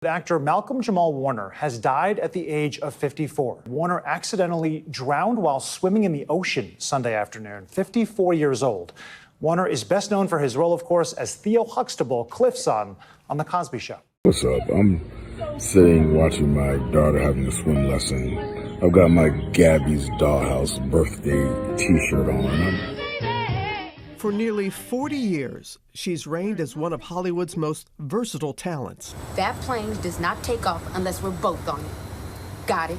Actor Malcolm-Jamal Warner has died at the age of 54. Warner accidentally drowned while swimming in the ocean Sunday afternoon, 54 years old. Warner is best known for his role, of course, as Theo Huxtable, Cliff's son, on The Cosby Show. What's up? I'm sitting watching my daughter having a swim lesson. I've got my Gabby's Dollhouse birthday t-shirt on. For nearly 40 years, she's reigned as one of Hollywood's most versatile talents. That plane does not take off unless we're both on it. Got it?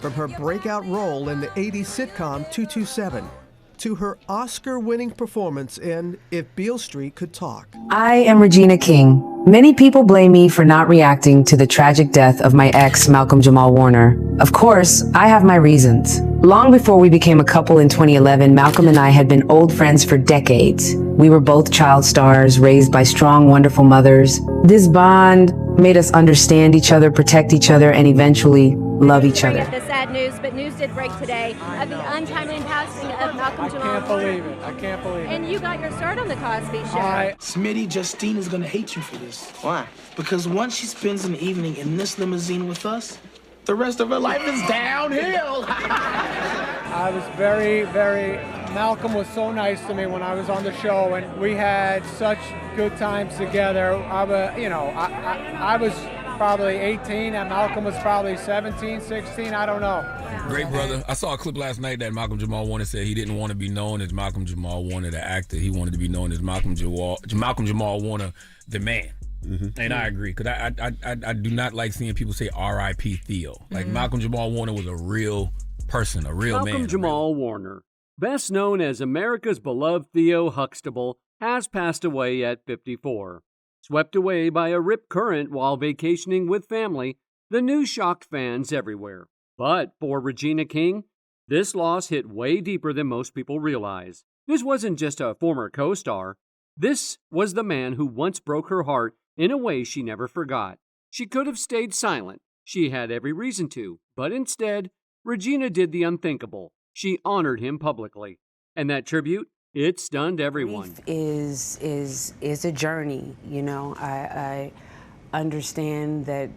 From her breakout role in the 80s sitcom 227 to her Oscar-winning performance in If Beale Street Could Talk. I am Regina King. Many people blame me for not reacting to the tragic death of my ex, Malcolm-Jamal Warner. Of course, I have my reasons. Long before we became a couple in 2011, Malcolm and I had been old friends for decades. We were both child stars, raised by strong, wonderful mothers. This bond made us understand each other, protect each other, and eventually love each other. The sad news, but news did break today of the untimely passing of Malcolm-Jamal Warner. I can't believe it. I can't believe it. And you got your start on The Cosby Show. Smitty, Justine is gonna hate you for this. Why? Because once she spends an evening in this limousine with us, the rest of her life is downhill. I was Malcolm was so nice to me when I was on the show, and we had such good times together. I was probably 18 and Malcolm was probably 17, 16, I don't know. Great brother. I saw a clip last night that Malcolm-Jamal Warner said he didn't want to be known as Malcolm-Jamal Warner, the actor. He wanted to be known as Malcolm-Jamal Warner, the man. Mm-hmm. And I agree, because I do not like seeing people say R.I.P. Theo. Like, Malcolm-Jamal Warner was a real person, a real man. Malcolm-Jamal Warner, best known as America's beloved Theo Huxtable, has passed away at 54. Swept away by a rip current while vacationing with family, the news shocked fans everywhere. But for Regina King, this loss hit way deeper than most people realize. This wasn't just a former co-star. This was the man who once broke her heart in a way she never forgot. She could have stayed silent. She had every reason to. But instead, Regina did the unthinkable. She honored him publicly. And that tribute, it stunned everyone. Grief is a journey, you know. I understand that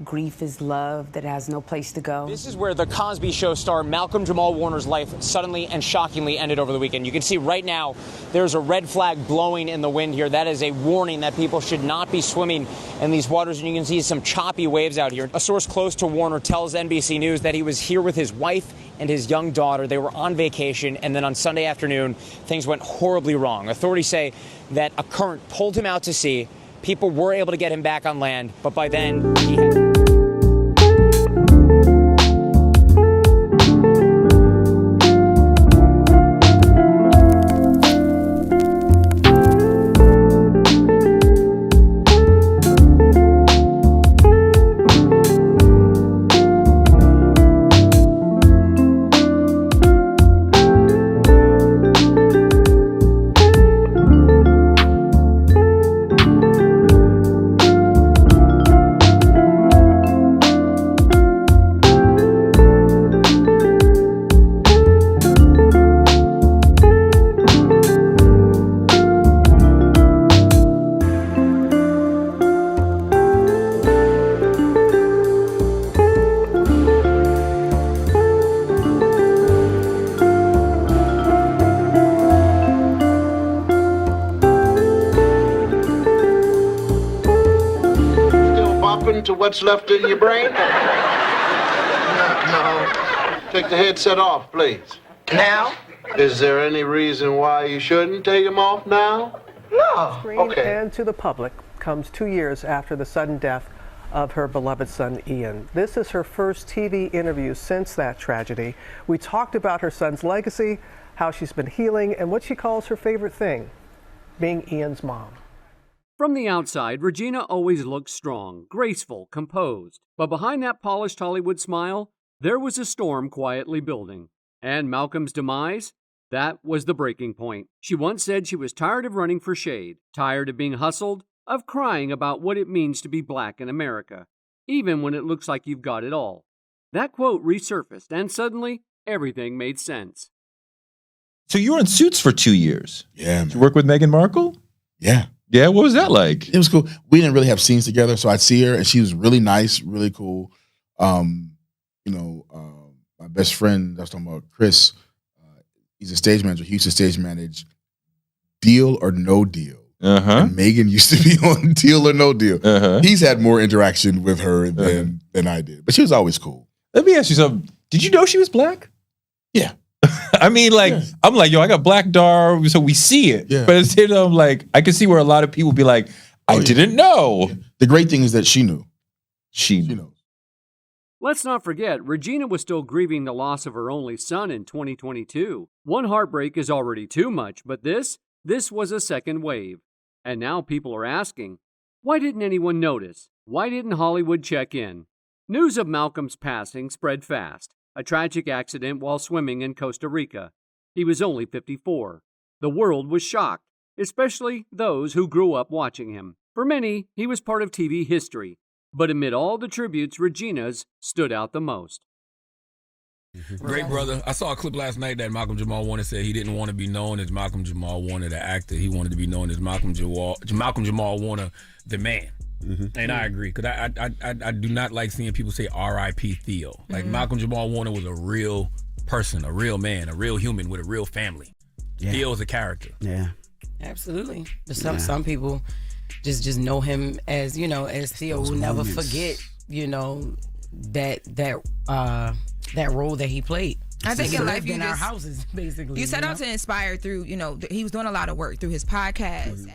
grief is love that has no place to go. This is where The Cosby Show star Malcolm-Jamal Warner's life suddenly and shockingly ended over the weekend. You can see right now there's a red flag blowing in the wind here. That is a warning that people should not be swimming in these waters, and you can see some choppy waves out here. A source close to Warner tells NBC News that he was here with his wife and his young daughter. They were on vacation, and then on Sunday afternoon, things went horribly wrong. Authorities say that a current pulled him out to sea. People were able to get him back on land, but by then he had... To what's left in your brain? No. Take the headset off, please. Now? Is there any reason why you shouldn't take them off now? No. Okay. And to the public comes 2 years after the sudden death of her beloved son, Ian. This is her first TV interview since that tragedy. We talked about her son's legacy, how she's been healing, and what she calls her favorite thing, being Ian's mom. From the outside, Regina always looked strong, graceful, composed. But behind that polished Hollywood smile, there was a storm quietly building. And Malcolm's demise? That was the breaking point. She once said she was tired of running for shade, tired of being hustled, of crying about what it means to be black in America, even when it looks like you've got it all. That quote resurfaced, and suddenly, everything made sense. So you were in Suits for 2 years. Yeah, man. Did you work with Meghan Markle? Yeah. Yeah, what was that like? It was cool. We didn't really have scenes together, so I'd see her, and she was really nice, really cool. My best friend, I was talking about Chris, he's a stage manager. He used to stage manage Deal or No Deal. And Megan used to be on Deal or No Deal. He's had more interaction with her than I did, but she was always cool. Let me ask you something. Did you know she was black? Yeah. I mean, I'm like, yo, I got black dar, so we see it. Yeah. But instead of like, I can see where a lot of people be like, I didn't know. Yeah. The great thing is that she knew. She knew. Let's not forget, Regina was still grieving the loss of her only son in 2022. One heartbreak is already too much, but this was a second wave. And now people are asking, why didn't anyone notice? Why didn't Hollywood check in? News of Malcolm's passing spread fast. A tragic accident while swimming in Costa Rica. He was only 54. The world was shocked, especially those who grew up watching him. For many, he was part of TV history. But amid all the tributes, Regina's stood out the most. Great brother. I saw a clip last night that Malcolm-Jamal Warner said he didn't want to be known as Malcolm-Jamal Warner, the actor. He wanted to be known as Malcolm-Jamal Warner, the man. And I agree, because I do not like seeing people say R.I.P. Theo. Like, Malcolm-Jamal Warner was a real person, a real man, a real human with a real family. Yeah. Theo's a character. Yeah. Absolutely. But some people just know him as, as Theo, will never forget, that role that he played. I think in life in our houses, basically. You set out to inspire through, he was doing a lot of work through his podcast.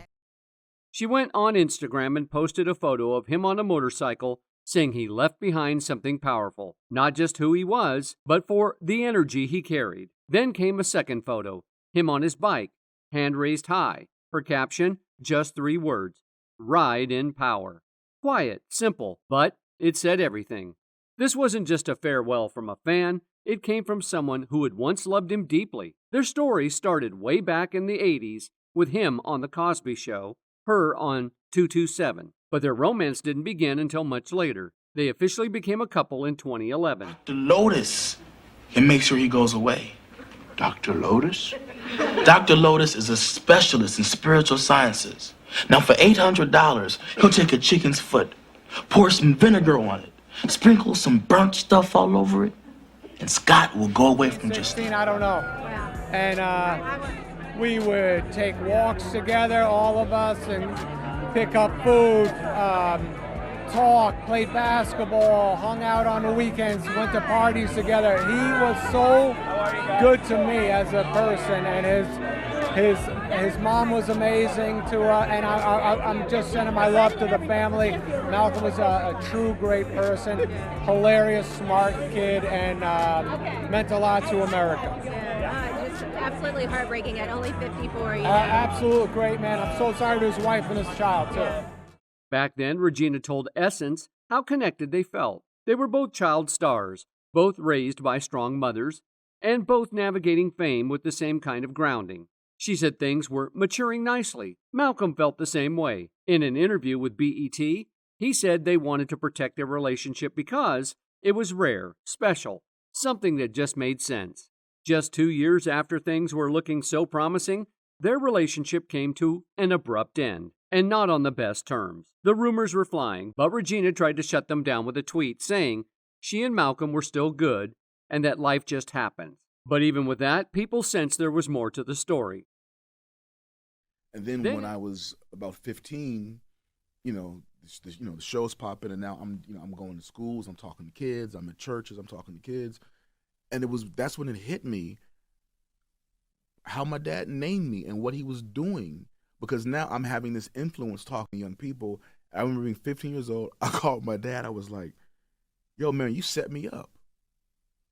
She went on Instagram and posted a photo of him on a motorcycle, saying he left behind something powerful. Not just who he was, but for the energy he carried. Then came a second photo, him on his bike, hand raised high. Her caption, just 3 words, ride in power. Quiet, simple, but it said everything. This wasn't just a farewell from a fan, it came from someone who had once loved him deeply. Their story started way back in the 80s with him on The Cosby Show, her on 227. But their romance didn't begin until much later. They officially became a couple in 2011. Dr. Lotus can make sure he goes away. Dr. Lotus? Dr. Lotus is a specialist in spiritual sciences. Now, for $800, he'll take a chicken's foot, pour some vinegar on it, sprinkle some burnt stuff all over it, and Scott will go away from just... 16, I don't know. And we would take walks together, all of us, and pick up food, talk, played basketball, hung out on the weekends, went to parties together. He was so good to me as a person, and his mom was amazing to and I'm just sending my love to the family. Malcolm was a true great person, hilarious, smart kid, and meant a lot to America. Just absolutely heartbreaking at only 54. Absolute great man. I'm so sorry to his wife and his child, too. Back then, Regina told Essence how connected they felt. They were both child stars, both raised by strong mothers, and both navigating fame with the same kind of grounding. She said things were maturing nicely. Malcolm felt the same way. In an interview with BET, he said they wanted to protect their relationship because it was rare, special, something that just made sense. Just 2 years after things were looking so promising, their relationship came to an abrupt end, and not on the best terms. The rumors were flying, but Regina tried to shut them down with a tweet saying she and Malcolm were still good and that life just happens. But even with that, people sensed there was more to the story. And then when I was about 15, the show's popping, and now I'm going to schools, I'm talking to kids, I'm at churches, I'm talking to kids, and that's when it hit me how my dad named me and what he was doing, because now I'm having this influence talking to young people. I remember being 15 years old. I called my dad. I was like, "Yo, man, you set me up,"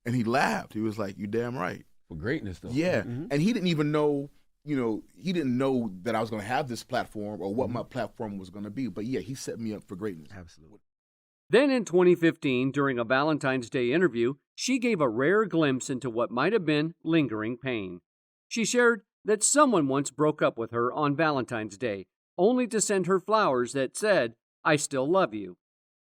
and he laughed. He was like, "You damn right." For greatness, though. Yeah, and he didn't even know. He didn't know that I was going to have this platform or what my platform was going to be. But yeah, he set me up for greatness. Absolutely. Then in 2015, during a Valentine's Day interview, she gave a rare glimpse into what might have been lingering pain. She shared that someone once broke up with her on Valentine's Day, only to send her flowers that said, "I still love you."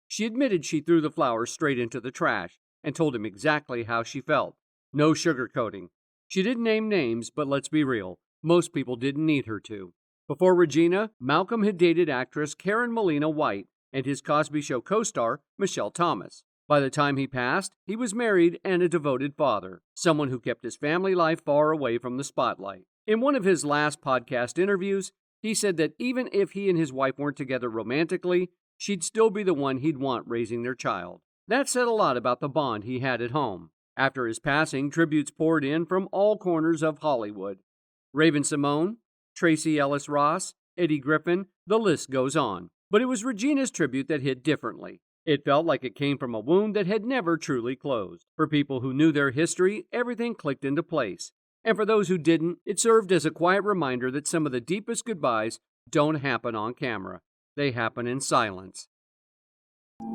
She admitted she threw the flowers straight into the trash and told him exactly how she felt. No sugarcoating. She didn't name names, but let's be real. Most people didn't need her to. Before Regina, Malcolm had dated actress Karen Molina White and his Cosby Show co-star, Michelle Thomas. By the time he passed, he was married and a devoted father, someone who kept his family life far away from the spotlight. In one of his last podcast interviews, he said that even if he and his wife weren't together romantically, she'd still be the one he'd want raising their child. That said a lot about the bond he had at home. After his passing, tributes poured in from all corners of Hollywood. Raven-Symoné, Tracy Ellis Ross, Eddie Griffin, the list goes on. But it was Regina's tribute that hit differently. It felt like it came from a wound that had never truly closed. For people who knew their history, everything clicked into place. And for those who didn't, it served as a quiet reminder that some of the deepest goodbyes don't happen on camera. They happen in silence.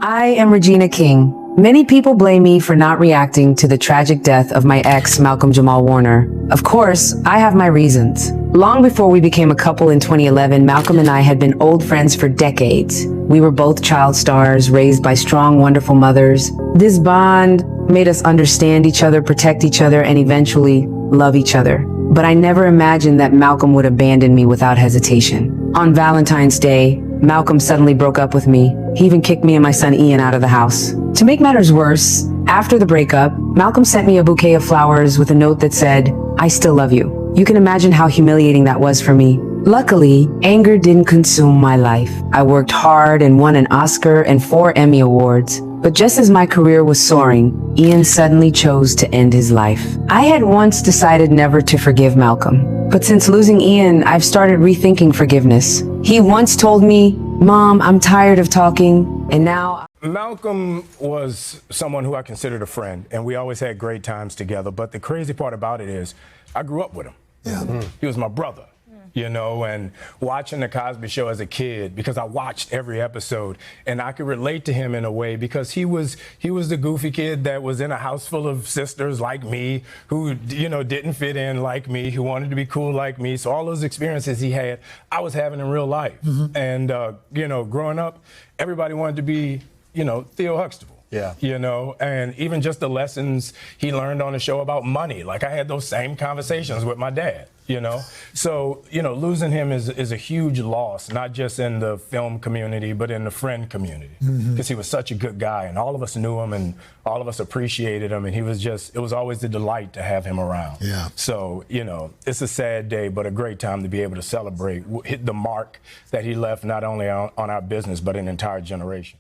I am Regina King. Many people blame me for not reacting to the tragic death of my ex, Malcolm-Jamal Warner. Of course, I have my reasons. Long before we became a couple in 2011, Malcolm and I had been old friends for decades. We were both child stars, raised by strong, wonderful mothers. This bond made us understand each other, protect each other, and eventually love each other. But I never imagined that Malcolm would abandon me without hesitation. On Valentine's Day, Malcolm suddenly broke up with me. He even kicked me and my son Ian out of the house. To make matters worse, after the breakup, Malcolm sent me a bouquet of flowers with a note that said, "I still love you." You can imagine how humiliating that was for me. Luckily, anger didn't consume my life. I worked hard and won an Oscar and 4 Emmy Awards. But just as my career was soaring, Ian suddenly chose to end his life. I had once decided never to forgive Malcolm. But since losing Ian, I've started rethinking forgiveness. He once told me, "Mom, I'm tired of talking," and now... Malcolm was someone who I considered a friend, and we always had great times together. But the crazy part about it is, I grew up with him. Yeah. He was my brother. You know, and watching the Cosby Show as a kid, because I watched every episode, and I could relate to him in a way because he was the goofy kid that was in a house full of sisters like me, who, you know, didn't fit in like me, who wanted to be cool like me. So all those experiences he had, I was having in real life. And, you know, growing up, everybody wanted to be, you know, Theo Huxtable. Yeah. You know, and even just the lessons he learned on the show about money. Like, I had those same conversations with my dad, you know. So, you know, losing him is a huge loss, not just in the film community, but in the friend community. Because he was such a good guy, and all of us knew him, and all of us appreciated him, and he was just, it was always a delight to have him around. Yeah. So, you know, it's a sad day, but a great time to be able to celebrate, hit the mark that he left not only on our business, but an entire generation.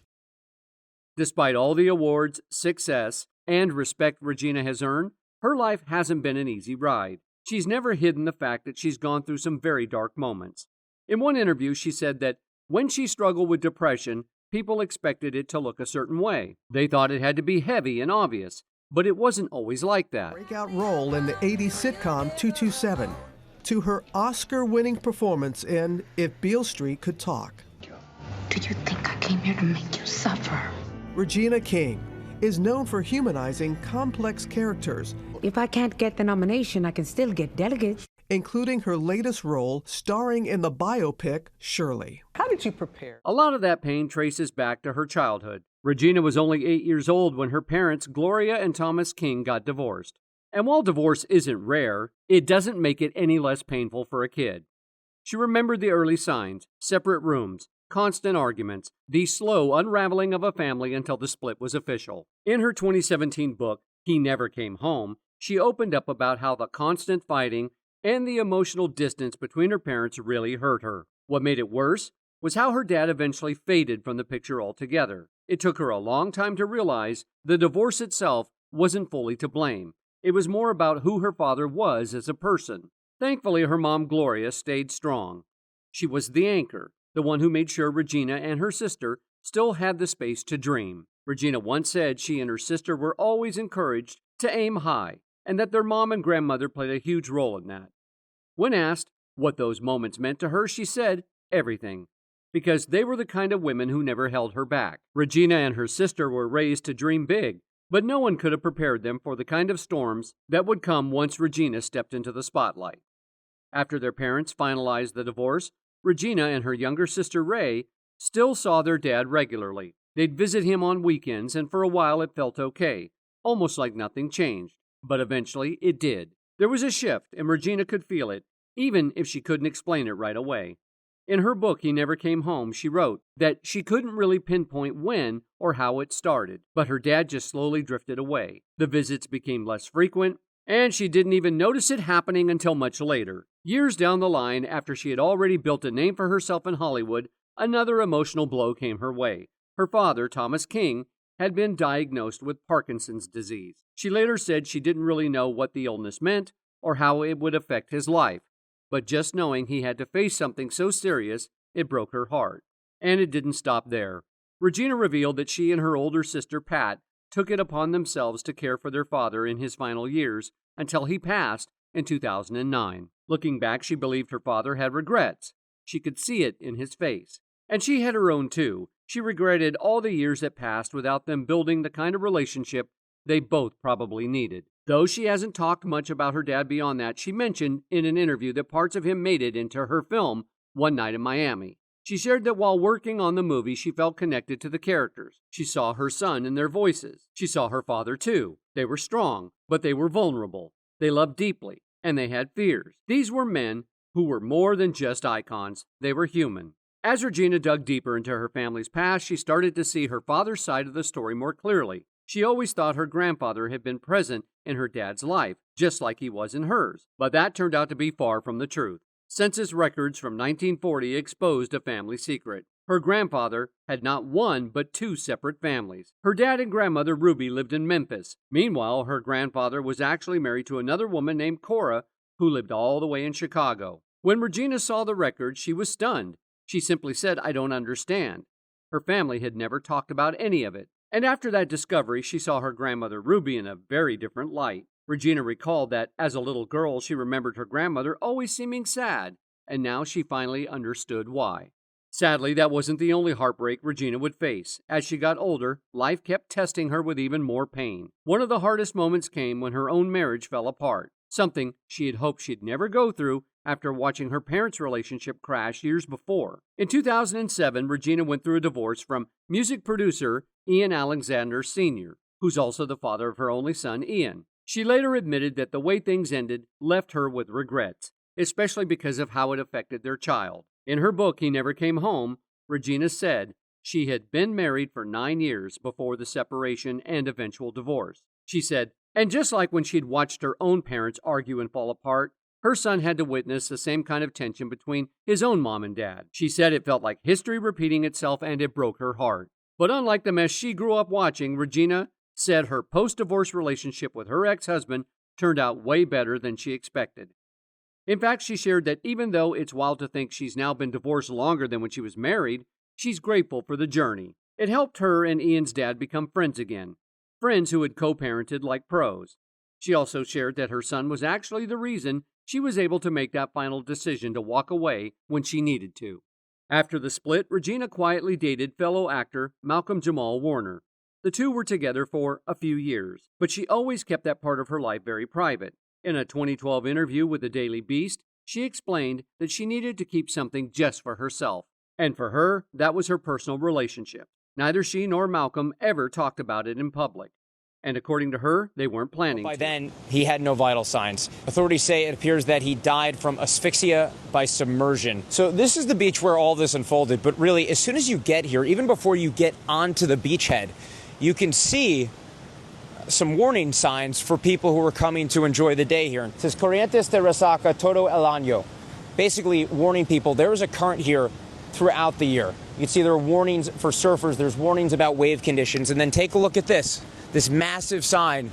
Despite all the awards, success, and respect Regina has earned, her life hasn't been an easy ride. She's never hidden the fact that she's gone through some very dark moments. In one interview, she said that when she struggled with depression, people expected it to look a certain way. They thought it had to be heavy and obvious, but it wasn't always like that. Breakout role in the 80s sitcom 227, to her Oscar-winning performance in If Beale Street Could Talk. Do you think I came here to make you suffer? Regina King is known for humanizing complex characters. If I can't get the nomination, I can still get delegates. Including her latest role starring in the biopic Shirley. How did you prepare? A lot of that pain traces back to her childhood. Regina was only 8 years old when her parents, Gloria and Thomas King, got divorced. And while divorce isn't rare, it doesn't make it any less painful for a kid. She remembered the early signs, separate rooms, constant arguments, the slow unraveling of a family until the split was official. In her 2017 book, He Never Came Home, she opened up about how the constant fighting and the emotional distance between her parents really hurt her. What made it worse was how her dad eventually faded from the picture altogether. It took her a long time to realize the divorce itself wasn't fully to blame. It was more about who her father was as a person. Thankfully, her mom, Gloria, stayed strong. She was the anchor, the one who made sure Regina and her sister still had the space to dream. Regina once said she and her sister were always encouraged to aim high, and that their mom and grandmother played a huge role in that. When asked what those moments meant to her, she said everything, because they were the kind of women who never held her back. Regina and her sister were raised to dream big, but no one could have prepared them for the kind of storms that would come once Regina stepped into the spotlight. After their parents finalized the divorce, Regina and her younger sister Ray still saw their dad regularly. They'd visit him on weekends, and for a while it felt okay, almost like nothing changed. But eventually it did. There was a shift, and Regina could feel it, even if she couldn't explain it right away. In her book, He Never Came Home, she wrote that she couldn't really pinpoint when or how it started, but her dad just slowly drifted away. The visits became less frequent, and she didn't even notice it happening until much later. Years down the line, after she had already built a name for herself in Hollywood, another emotional blow came her way. Her father, Thomas King, had been diagnosed with Parkinson's disease. She later said she didn't really know what the illness meant or how it would affect his life, but just knowing he had to face something so serious, it broke her heart. And it didn't stop there. Regina revealed that she and her older sister, Pat, took it upon themselves to care for their father in his final years until he passed in 2009. Looking back, she believed her father had regrets. She could see it in his face. And she had her own too. She regretted all the years that passed without them building the kind of relationship they both probably needed. Though she hasn't talked much about her dad beyond that, she mentioned in an interview that parts of him made it into her film, One Night in Miami. She shared that while working on the movie, she felt connected to the characters. She saw her son in their voices. She saw her father too. They were strong, but they were vulnerable. They loved deeply, and they had fears. These were men who were more than just icons. They were human. As Regina dug deeper into her family's past, she started to see her father's side of the story more clearly. She always thought her grandfather had been present in her dad's life, just like he was in hers. But that turned out to be far from the truth. Census records from 1940 exposed a family secret. Her grandfather had not one but two separate families. Her dad and grandmother Ruby lived in Memphis. Meanwhile, her grandfather was actually married to another woman named Cora, who lived all the way in Chicago. When Regina saw the records, she was stunned. She simply said, "I don't understand." Her family had never talked about any of it. And after that discovery, she saw her grandmother Ruby in a very different light. Regina recalled that as a little girl, she remembered her grandmother always seeming sad, and now she finally understood why. Sadly, that wasn't the only heartbreak Regina would face. As she got older, life kept testing her with even more pain. One of the hardest moments came when her own marriage fell apart, something she had hoped she'd never go through after watching her parents' relationship crash years before. In 2007, Regina went through a divorce from music producer Ian Alexander Sr., who's also the father of her only son, Ian. She later admitted that the way things ended left her with regrets, especially because of how it affected their child. In her book, He Never Came Home, Regina said she had been married for 9 years before the separation and eventual divorce. She said, and just like when she'd watched her own parents argue and fall apart, her son had to witness the same kind of tension between his own mom and dad. She said it felt like history repeating itself and it broke her heart. But unlike the mess she grew up watching, Regina said her post-divorce relationship with her ex-husband turned out way better than she expected. In fact, she shared that even though it's wild to think she's now been divorced longer than when she was married, she's grateful for the journey. It helped her and Ian's dad become friends again, friends who had co-parented like pros. She also shared that her son was actually the reason she was able to make that final decision to walk away when she needed to. After the split, Regina quietly dated fellow actor Malcolm-Jamal Warner. The two were together for a few years, but she always kept that part of her life very private. In a 2012 interview with the Daily Beast, she explained that she needed to keep something just for herself. And for her, that was her personal relationship. Neither she nor Malcolm ever talked about it in public. And according to her, they weren't planning By to. then, he had no vital signs. Authorities say it appears that he died from asphyxia by submersion. So this is the beach where all this unfolded. But really, as soon as you get here, even before you get onto the beachhead, you can see some warning signs for people who are coming to enjoy the day here. It says Corrientes de Resaca todo el año. Basically warning people there is a current here throughout the year. You can see there are warnings for surfers. There's warnings about wave conditions. And then take a look at this. This massive sign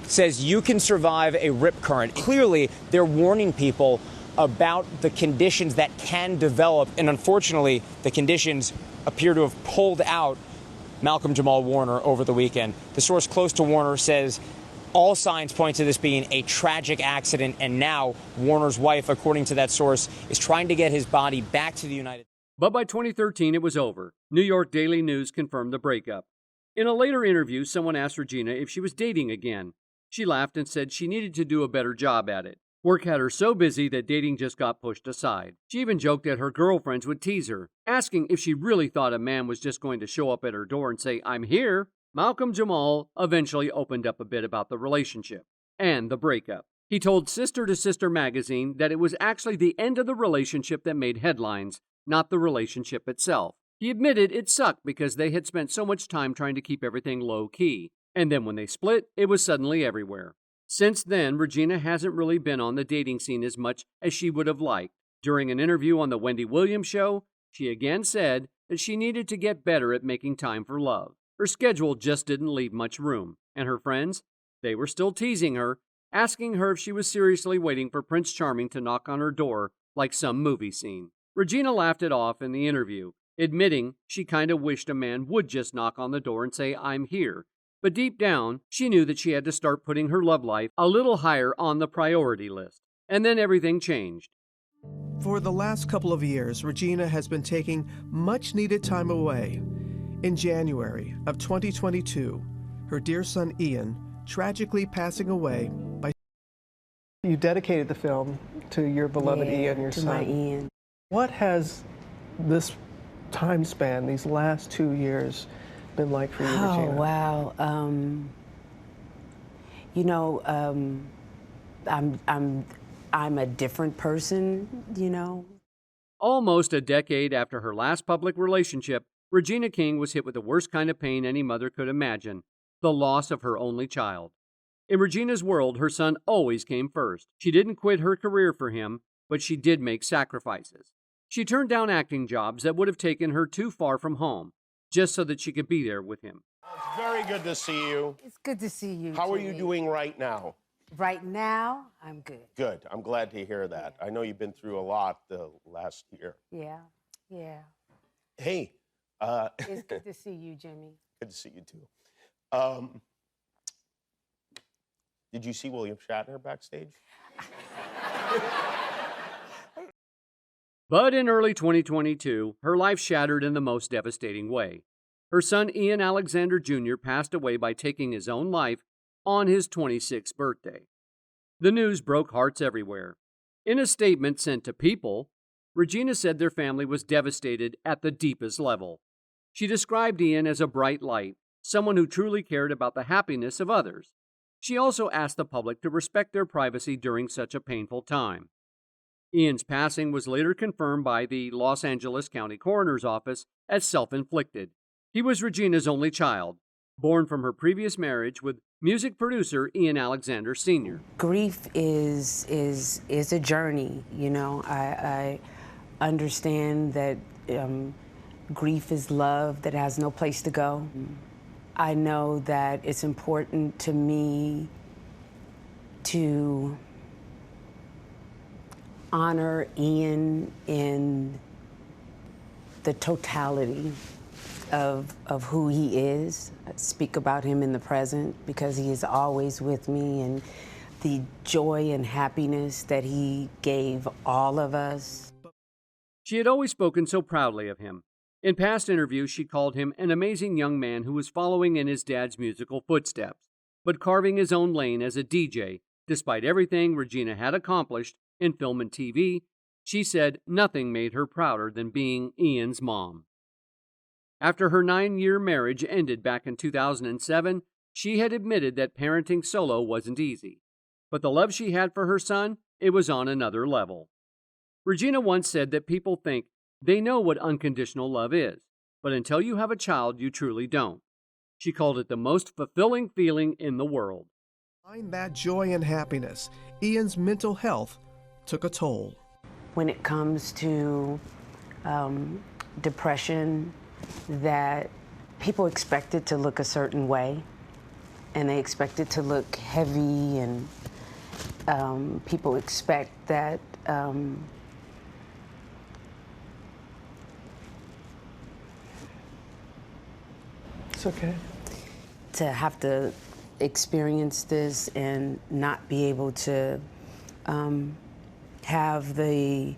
says you can survive a rip current. Clearly, they're warning people about the conditions that can develop. And unfortunately, the conditions appear to have pulled out Malcolm-Jamal Warner over the weekend. The source close to Warner says all signs point to this being a tragic accident. And now Warner's wife, according to that source, is trying to get his body back to the United States. But by 2013, it was over. New York Daily News confirmed the breakup. In a later interview, someone asked Regina if she was dating again. She laughed and said she needed to do a better job at it. Work had her so busy that dating just got pushed aside. She even joked that her girlfriends would tease her, asking if she really thought a man was just going to show up at her door and say, "I'm here." Malcolm-Jamal eventually opened up a bit about the relationship and the breakup. He told Sister to Sister magazine that it was actually the end of the relationship that made headlines, not the relationship itself. He admitted it sucked because they had spent so much time trying to keep everything low-key, and then when they split, it was suddenly everywhere. Since then, Regina hasn't really been on the dating scene as much as she would have liked. During an interview on The Wendy Williams Show, she again said that she needed to get better at making time for love. Her schedule just didn't leave much room, and her friends, they were still teasing her, asking her if she was seriously waiting for Prince Charming to knock on her door like some movie scene. Regina laughed it off in the interview, admitting she kind of wished a man would just knock on the door and say, "I'm here." But deep down, she knew that she had to start putting her love life a little higher on the priority list. And then everything changed. For the last couple of years, Regina has been taking much-needed time away. In January of 2022, her dear son Ian tragically passing away by... You dedicated the film to your beloved Ian, your son. My Ian. What has this time span, these last 2 years, been like for you, Regina? Oh, wow. I'm a different person, you know. Almost a decade after her last public relationship, Regina King was hit with the worst kind of pain any mother could imagine, the loss of her only child. In Regina's world, her son always came first. She didn't quit her career for him, but she did make sacrifices. She turned down acting jobs that would have taken her too far from home, just so that she could be there with him. It's very good to see you. It's good to see you. How are you Jimmy. doing right now? Right now, I'm good. Good. I'm glad to hear that. I know you've been through a lot the last year. Yeah, yeah. Hey. It's good to see you, Jimmy. Good to see you, too. Did you see William Shatner backstage? But in early 2022, her life shattered in the most devastating way. Her son Ian Alexander Jr. passed away by taking his own life on his 26th birthday. The news broke hearts everywhere. In a statement sent to People, Regina said their family was devastated at the deepest level. She described Ian as a bright light, someone who truly cared about the happiness of others. She also asked the public to respect their privacy during such a painful time. Ian's passing was later confirmed by the Los Angeles County Coroner's Office as self-inflicted. He was Regina's only child, born from her previous marriage with music producer Ian Alexander Sr. Grief is a journey, you know. I understand that grief is love that has no place to go. I know that it's important to me to honor Ian in the totality of who he is. I speak about him in the present because he is always with me, and the joy and happiness that he gave all of us. She had always spoken so proudly of him. In past interviews, she called him an amazing young man who was following in his dad's musical footsteps, but carving his own lane as a DJ. Despite everything Regina had accomplished in film and TV, she said nothing made her prouder than being Ian's mom. After her 9-year marriage ended back in 2007, she had admitted that parenting solo wasn't easy. But the love she had for her son, it was on another level. Regina once said that people think they know what unconditional love is, but until you have a child, you truly don't. She called it the most fulfilling feeling in the world. Find that joy and happiness. Ian's mental health took a toll. When it comes to depression, that people expect it to look a certain way, and they expect it to look heavy, and people expect that It's okay. To have to experience this and not be able to have the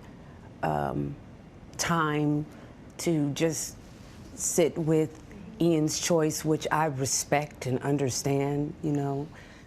time to just sit with Ian's choice, which I respect and understand, you know.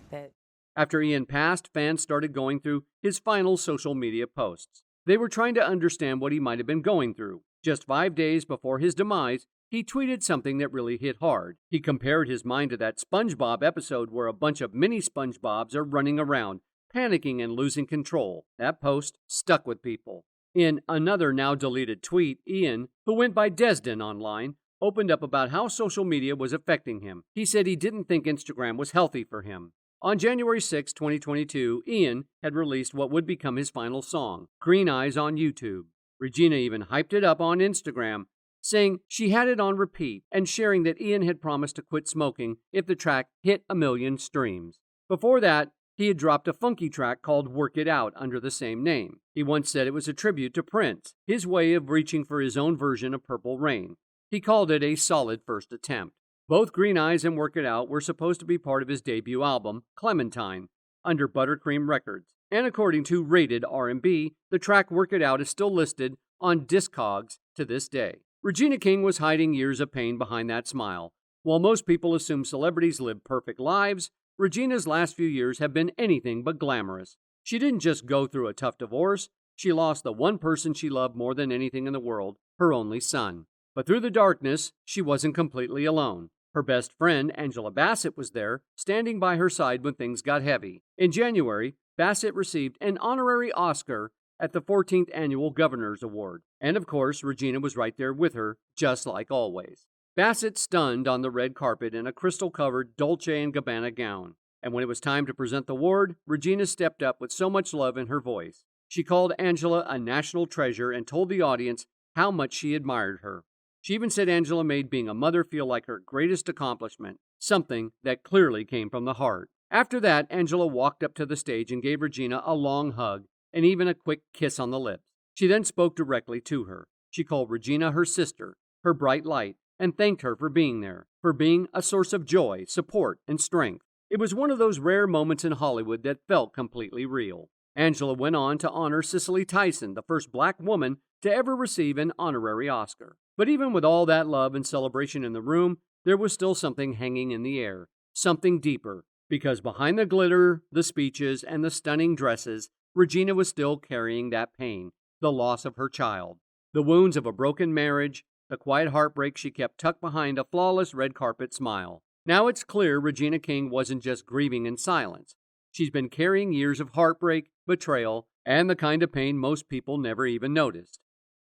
That After Ian passed, fans started going through his final social media posts. They were trying to understand what he might have been going through. Just 5 days before his demise, he tweeted something that really hit hard. He compared his mind to that SpongeBob episode where a bunch of mini SpongeBobs are running around, panicking and losing control. That post stuck with people. In another now deleted tweet, Ian, who went by Desden online, opened up about how social media was affecting him. He said he didn't think Instagram was healthy for him. On January 6, 2022, Ian had released what would become his final song, Green Eyes, on YouTube. Regina even hyped it up on Instagram, saying she had it on repeat and sharing that Ian had promised to quit smoking if the track hit 1 million streams. Before that, he had dropped a funky track called Work It Out under the same name. He once said it was a tribute to Prince, his way of reaching for his own version of Purple Rain. He called it a solid first attempt. Both Green Eyes and Work It Out were supposed to be part of his debut album, Clementine, under Buttercream Records. And according to Rated R&B, the track Work It Out is still listed on Discogs to this day. Regina King was hiding years of pain behind that smile. While most people assume celebrities live perfect lives, Regina's last few years have been anything but glamorous. She didn't just go through a tough divorce, she lost the one person she loved more than anything in the world, her only son. But through the darkness, she wasn't completely alone. Her best friend, Angela Bassett, was there, standing by her side when things got heavy. In January, Bassett received an honorary Oscar at the 14th Annual Governor's Award. And of course, Regina was right there with her, just like always. Bassett stunned on the red carpet in a crystal-covered Dolce & Gabbana gown. And when it was time to present the award, Regina stepped up with so much love in her voice. She called Angela a national treasure and told the audience how much she admired her. She even said Angela made being a mother feel like her greatest accomplishment, something that clearly came from the heart. After that, Angela walked up to the stage and gave Regina a long hug and even a quick kiss on the lips. She then spoke directly to her. She called Regina her sister, her bright light, and thanked her for being there, for being a source of joy, support, and strength. It was one of those rare moments in Hollywood that felt completely real. Angela went on to honor Cicely Tyson, the first black woman to ever receive an honorary Oscar. But even with all that love and celebration in the room, there was still something hanging in the air, something deeper, because behind the glitter, the speeches, and the stunning dresses, Regina was still carrying that pain, the loss of her child, the wounds of a broken marriage, the quiet heartbreak she kept tucked behind a flawless red carpet smile. Now it's clear Regina King wasn't just grieving in silence. She's been carrying years of heartbreak, betrayal, and the kind of pain most people never even noticed.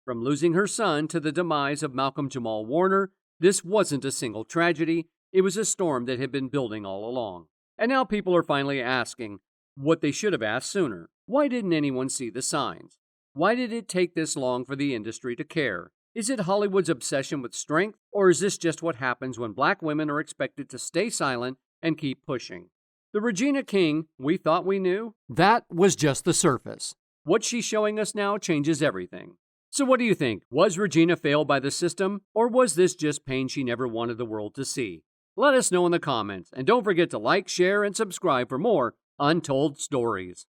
From losing her son to the demise of Malcolm-Jamal Warner, this wasn't a single tragedy, it was a storm that had been building all along. And now people are finally asking what they should have asked sooner. Why didn't anyone see the signs? Why did it take this long for the industry to care? Is it Hollywood's obsession with strength, or is this just what happens when black women are expected to stay silent and keep pushing? The Regina King we thought we knew, that was just the surface. What she's showing us now changes everything. So what do you think? Was Regina failed by the system, or was this just pain she never wanted the world to see? Let us know in the comments, and don't forget to like, share, and subscribe for more Untold Stories.